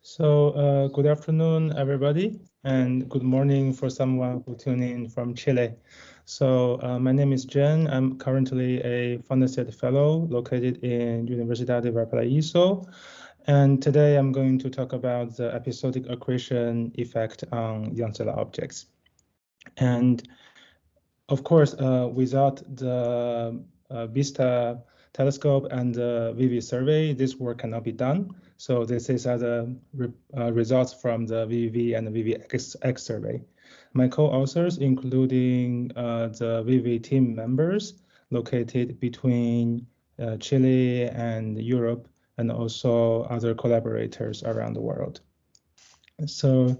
Good afternoon, everybody, and good morning for someone who tuned in from Chile. My name is Zhen. I'm currently a Foundation Fellow located in Universidad de Valparaíso. And today I'm going to talk about the episodic accretion effect on young stellar objects. And of course, without the VISTA telescope and the VV survey, this work cannot be done. So this is the results from the VVV and the VVVx survey. My co-authors, including the VV team members located between Chile and Europe, and also other collaborators around the world. So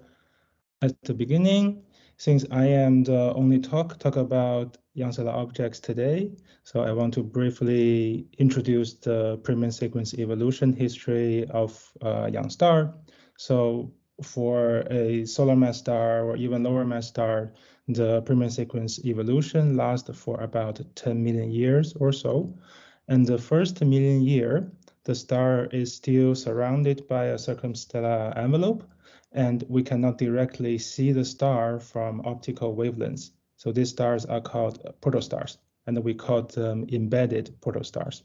at the beginning, since I am the only talk about young stellar objects today, so I want to briefly introduce the primary sequence evolution history of a young star. So for a solar mass star or even lower mass star, the primary sequence evolution lasts for about 10 million years or so. And the first million year, the star is still surrounded by a circumstellar envelope, and we cannot directly see the star from optical wavelengths. So these stars are called protostars, and we call them embedded protostars.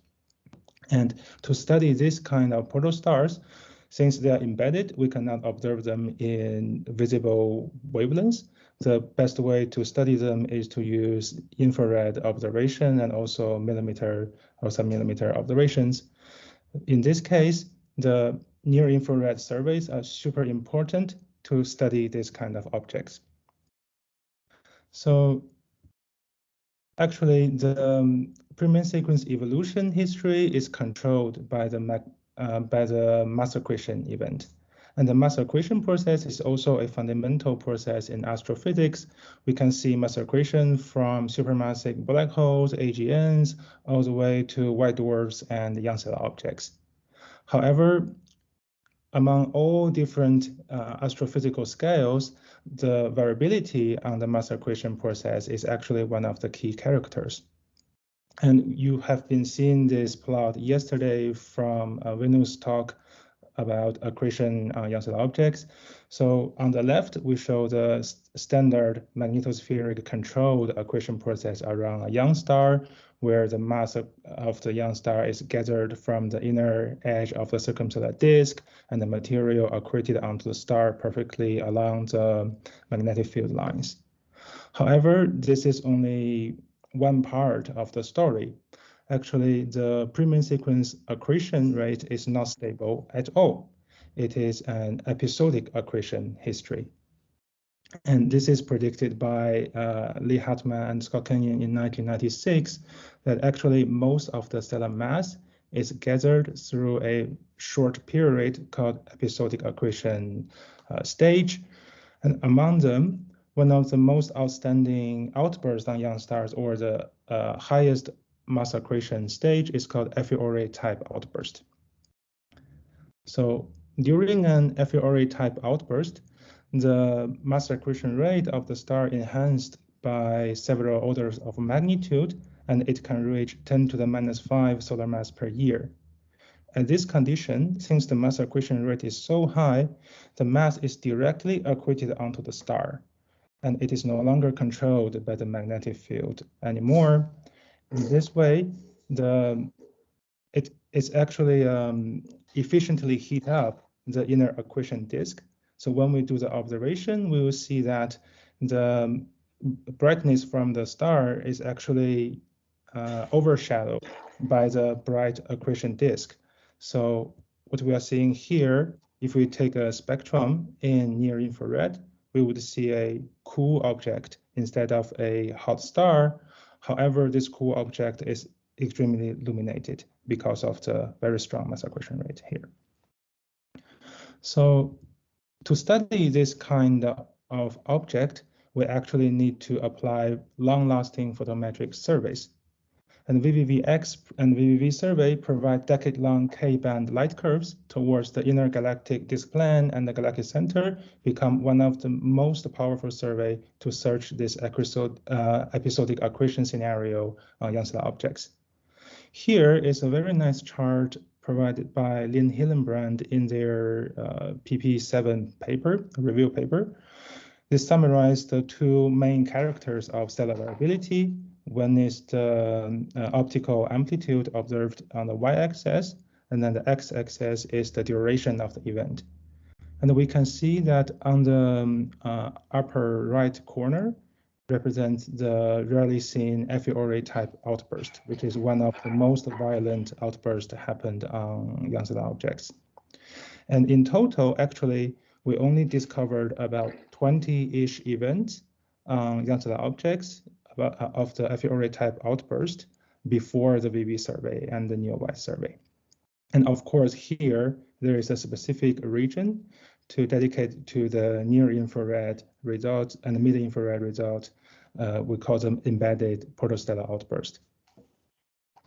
And to study this kind of protostars, since they are embedded, we cannot observe them in visible wavelengths. The best way to study them is to use infrared observation and also millimeter or submillimeter observations. In this case, the near-infrared surveys are super important to study this kind of objects. So actually, the primary sequence evolution history is controlled by the mass accretion event. And the mass accretion process is also a fundamental process in astrophysics. We can see mass accretion from supermassive black holes, AGNs, all the way to white dwarfs and young stellar objects. However, among all different astrophysical scales, the variability on the mass accretion process is actually one of the key characters. And you have been seeing this plot yesterday from Venu's talk about accretion on young stellar objects. So on the left, we show the standard magnetospheric controlled accretion process around a young star, where the mass of the young star is gathered from the inner edge of the circumstellar disk, and the material accreted onto the star perfectly along the magnetic field lines. However, this is only one part of the story. Actually, the primary sequence accretion rate is not stable at all. It is an episodic accretion history. And this is predicted by Lee Hartman and Scott Kenyon in 1996, that actually most of the stellar mass is gathered through a short period called episodic accretion stage. And among them, one of the most outstanding outbursts on young stars, or the highest mass accretion stage, is called a priori type outburst. So during an a priori type outburst, the mass accretion rate of the star enhanced by several orders of magnitude, and it can reach 10 to the -5 solar mass per year. At this condition, since the mass accretion rate is so high, the mass is directly accreted onto the star, and it is no longer controlled by the magnetic field anymore. In this way, it's actually efficiently heat up the inner accretion disk. So when we do the observation, we will see that the brightness from the star is actually overshadowed by the bright accretion disk. So what we are seeing here, if we take a spectrum in near infrared, we would see a cool object instead of a hot star. However, this cool object is extremely illuminated because of the very strong mass accretion rate here. So to study this kind of object, we actually need to apply long-lasting photometric surveys. And VVVx and VVV survey provide decade-long K-band light curves towards the inner galactic disk plane and the galactic center, become one of the most powerful survey to search this episodic accretion scenario on young stellar objects. Here is a very nice chart provided by Lin Hillenbrand in their PP7 paper, review paper. They summarize the two main characters of stellar variability. One is the optical amplitude observed on the y-axis, and then the x-axis is the duration of the event. And we can see that on the upper right corner represents the rarely seen a priori type outburst, which is one of the most violent outbursts happened on young stellar objects. And in total, actually, we only discovered about 20-ish events on young stellar objects of the a priori type outburst before the VV survey and the NEO-WISE survey. And of course, here, there is a specific region to dedicate to the near-infrared results and mid-infrared results. We call them embedded protostellar outburst.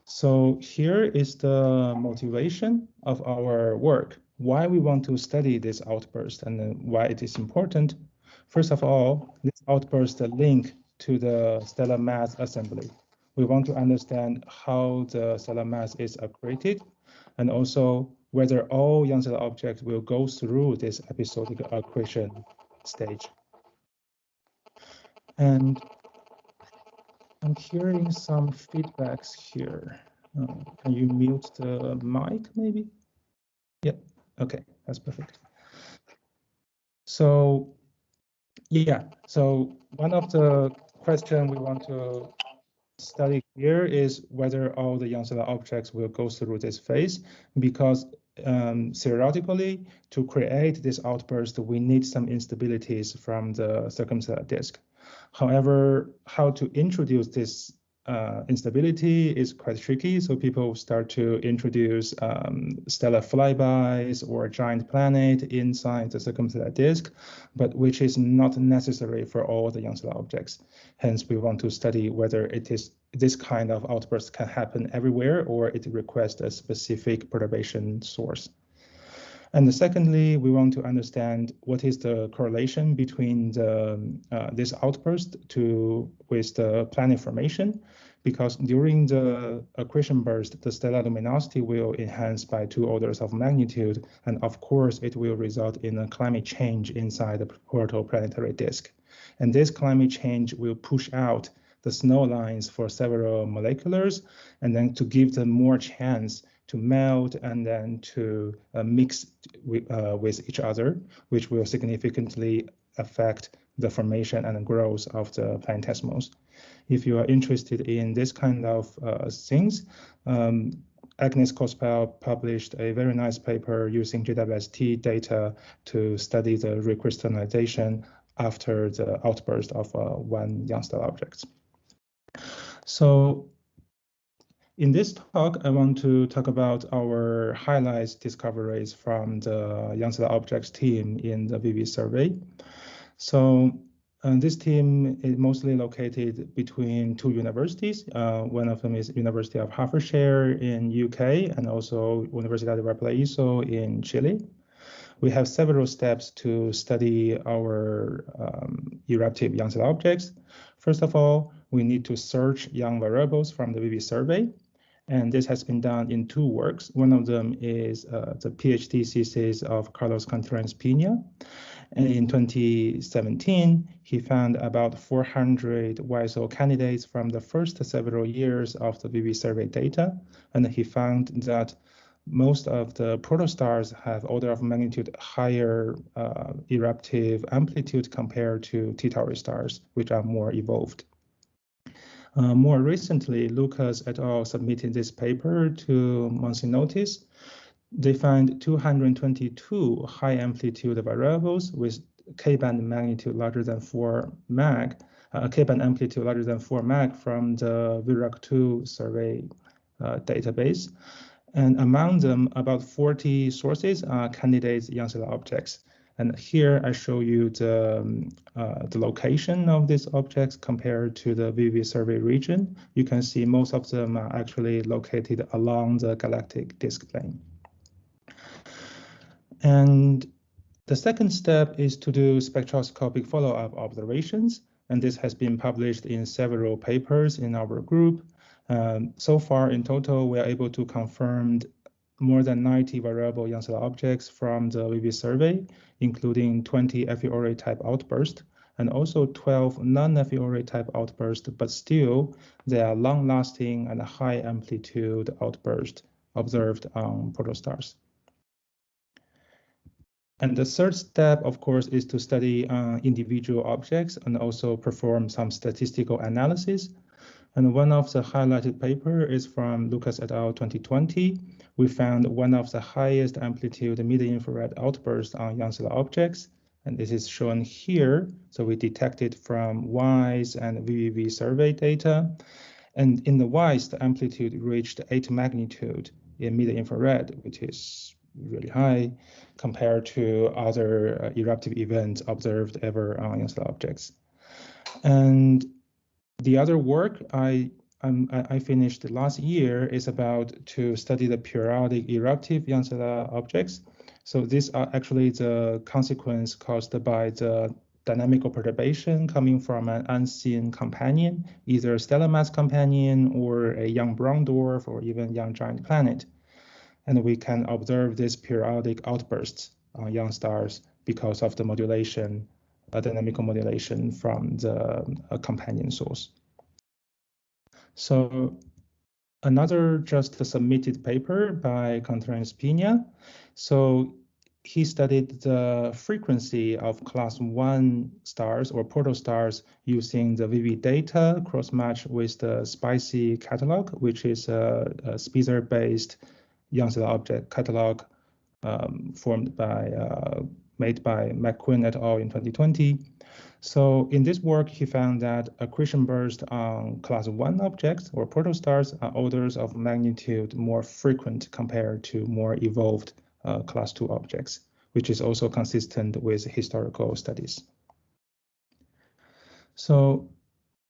So here is the motivation of our work, why we want to study this outburst and why it is important. First of all, this outburst link to the stellar mass assembly. We want to understand how the stellar mass is accreted, and also whether all young stellar objects will go through this episodic accretion stage. And I'm hearing some feedbacks here. Can you mute the mic, maybe? Yeah, okay, that's perfect. So, yeah, so one of the questions we want to study here is whether all the young stellar objects will go through this phase, because theoretically, to create this outburst, we need some instabilities from the circumstellar disk. However, how to introduce this instability is quite tricky, so people start to introduce stellar flybys or giant planet inside the circumstellar disk, but which is not necessary for all the young stellar objects. Hence, we want to study whether it is this kind of outburst can happen everywhere or it requires a specific perturbation source. And secondly, we want to understand what is the correlation between this outburst with the planet formation, because during the accretion burst, the stellar luminosity will enhance by 2 orders of magnitude, and of course, it will result in a climate change inside the protoplanetary disk. And this climate change will push out the snow lines for several moleculars, and then to give them more chance to melt and then to mix with each other, which will significantly affect the formation and growth of the planetesimals. If you are interested in this kind of things, Agnes Kospel published a very nice paper using GWST data to study the recrystallization after the outburst of one young stellar object. So in this talk, I want to talk about our highlights discoveries from the young stellar objects team in the VV survey. So this team is mostly located between 2 universities. One of them is University of Hertfordshire in UK and also Universidad de Valparaíso in Chile. We have several steps to study our eruptive young stellar objects. First of all, we need to search young variables from the VV survey. And this has been done in 2 works. One of them is the PhD thesis of Carlos Contreras Pina. And in 2017, he found about 400 YSO candidates from the first several years of the VV survey data. And he found that most of the protostars have order of magnitude higher eruptive amplitude compared to T-Tauri stars, which are more evolved. More recently, Lucas et al. Submitted this paper to monthly notice. They find 222 high amplitude variables with K-band magnitude larger than 4 mag, K-band amplitude larger than 4 mag from the VVVx survey database. And among them, about 40 sources are candidate young stellar objects. And here I show you the location of these objects compared to the VV survey region. You can see most of them are actually located along the galactic disk plane. And the second step is to do spectroscopic follow-up observations. And this has been published in several papers in our group. So far, in total, we are able to confirm more than 90 variable young stellar objects from the VV survey, including 20 FEORA type outbursts, and also 12 non-FEORA type outbursts, but still they are long-lasting and high amplitude outbursts observed on protostars. And the third step, of course, is to study individual objects and also perform some statistical analysis. And one of the highlighted paper is from Lucas et al. 2020. We found one of the highest amplitude mid-infrared outbursts on young stellar objects, and this is shown here. So we detected from WISE and VVV survey data. And in the WISE, the amplitude reached 8 magnitude in mid-infrared, which is really high compared to other eruptive events observed ever on young stellar objects. And the other work I finished last year is about to study the periodic eruptive young stellar objects. So these are actually the consequence caused by the dynamical perturbation coming from an unseen companion, either a stellar mass companion or a young brown dwarf or even young giant planet. And we can observe these periodic outbursts on young stars because of the modulation, dynamical modulation from the companion source. So another just submitted paper by Contreras Pina. So he studied the frequency of class 1 stars or protostars using the VV data cross-match with the SPICY catalog, which is a Spitzer-based young stellar object catalog made by McQueen et al. In 2020. So in this work, he found that accretion bursts on class 1 objects or protostars are orders of magnitude more frequent compared to more evolved class 2 objects, which is also consistent with historical studies. So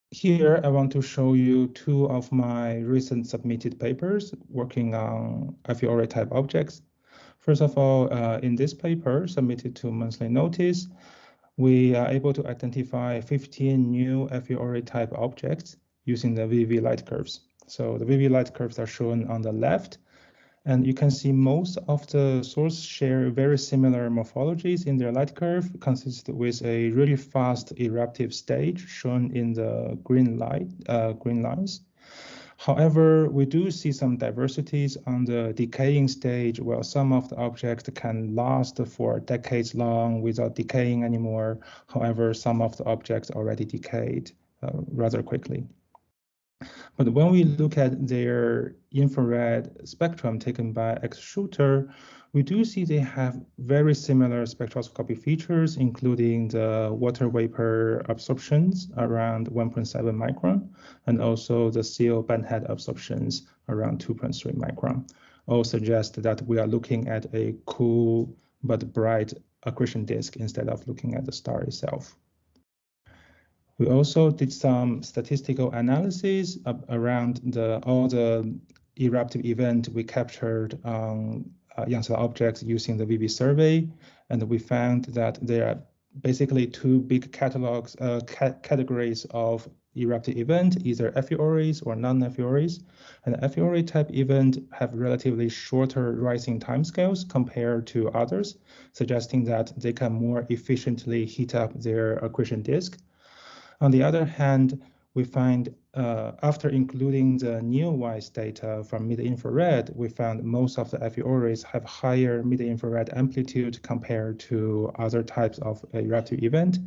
here I want to show you 2 of my recent submitted papers working on FEORA type objects. First of all, in this paper submitted to Monthly Notice, we are able to identify 15 new FEORA type objects using the VV light curves. So the VV light curves are shown on the left, and you can see most of the source share very similar morphologies in their light curve, consist with a really fast eruptive stage shown in the green lines. However, we do see some diversities on the decaying stage, where some of the objects can last for decades long without decaying anymore. However, some of the objects already decayed rather quickly. But when we look at their infrared spectrum taken by X-shooter, we do see they have very similar spectroscopy features, including the water vapor absorptions around 1.7 micron, and also the CO bandhead absorptions around 2.3 micron. All suggest that we are looking at a cool but bright accretion disk instead of looking at the star itself. We also did some statistical analysis around all the eruptive events we captured on young stellar objects using the VV survey, and we found that there are basically 2 big categories of eruptive event, either FEORAs or non-FEORAs. And FEORA type event have relatively shorter rising timescales compared to others, suggesting that they can more efficiently heat up their accretion disk. On the other hand, we find after including the NEO-WISE data from mid-infrared, we found most of the FEORAs have higher mid-infrared amplitude compared to other types of eruptive event.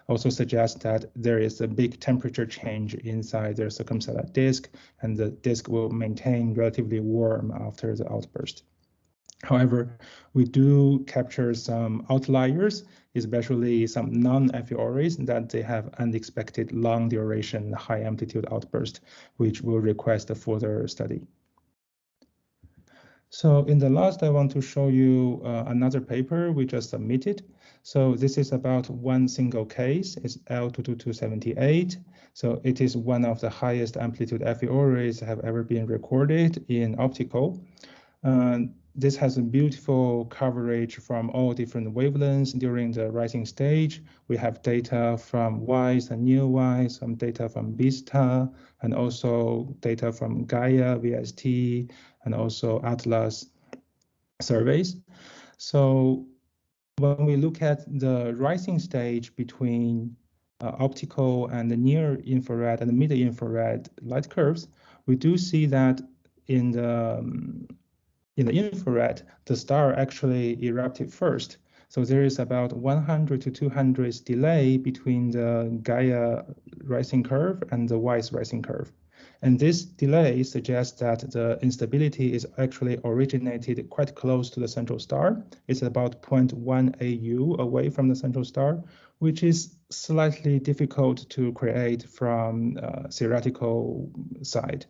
Also suggests that there is a big temperature change inside their circumstellar disk, and the disk will maintain relatively warm after the outburst. However, we do capture some outliers, especially some non-FEORAs, that they have unexpected long duration, high amplitude outburst, which will request a further study. So in the last, I want to show you another paper we just submitted. So this is about one single case. It's L22278. So it is one of the highest amplitude FEORAs have ever been recorded in optical. This has a beautiful coverage from all different wavelengths during the rising stage. We have data from WISE and NEO-WISE, some data from VISTA, and also data from Gaia, VST, and also Atlas. surveys. So when we look at the rising stage between optical and the near infrared and the mid infrared light curves, we do see that in the infrared, the star actually erupted first. So there is about 100 to 200 delay between the Gaia rising curve and the Weiss rising curve. And this delay suggests that the instability is actually originated quite close to the central star. It's about 0.1 AU away from the central star, which is slightly difficult to create from theoretical side.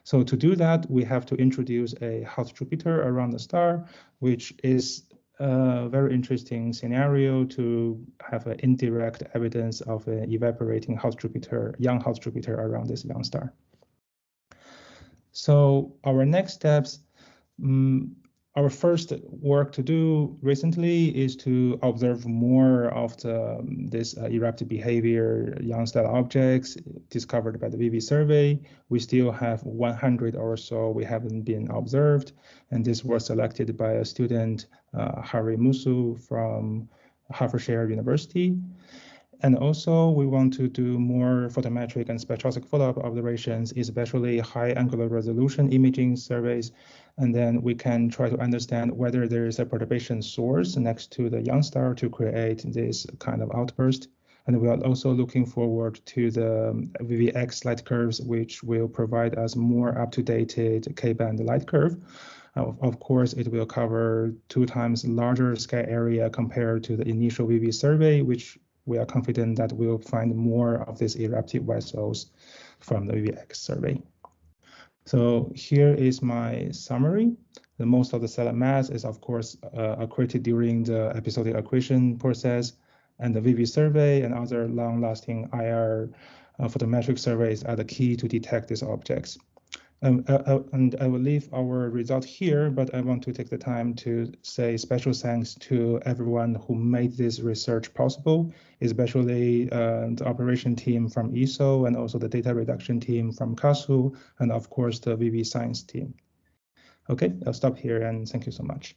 So to do that, we have to introduce a hot Jupiter around the star, which is a very interesting scenario to have an indirect evidence of an evaporating hot Jupiter, young hot Jupiter around this young star. So our next steps, our first work to do recently is to observe more of this eruptive behavior young star objects discovered by the VV survey. We still have 100 or so we haven't been observed, and this was selected by a student, Hari Musu from Hertfordshire University. And also, we want to do more photometric and spectroscopic follow-up observations, especially high angular resolution imaging surveys. And then we can try to understand whether there is a perturbation source next to the young star to create this kind of outburst. And we are also looking forward to the VVX light curves, which will provide us more up-to-date K-band light curve. Of course, it will cover 2 times larger sky area compared to the initial VV survey, which we are confident that we'll find more of these eruptive vessels from the VVX survey. So here is my summary. The most of the stellar mass is, of course, accreted during the episodic accretion process, and the VV survey and other long-lasting IR photometric surveys are the key to detect these objects. And I will leave our result here, but I want to take the time to say special thanks to everyone who made this research possible, especially the operation team from ESO and also the data reduction team from KASU, and of course the VV science team. Okay, I'll stop here and thank you so much.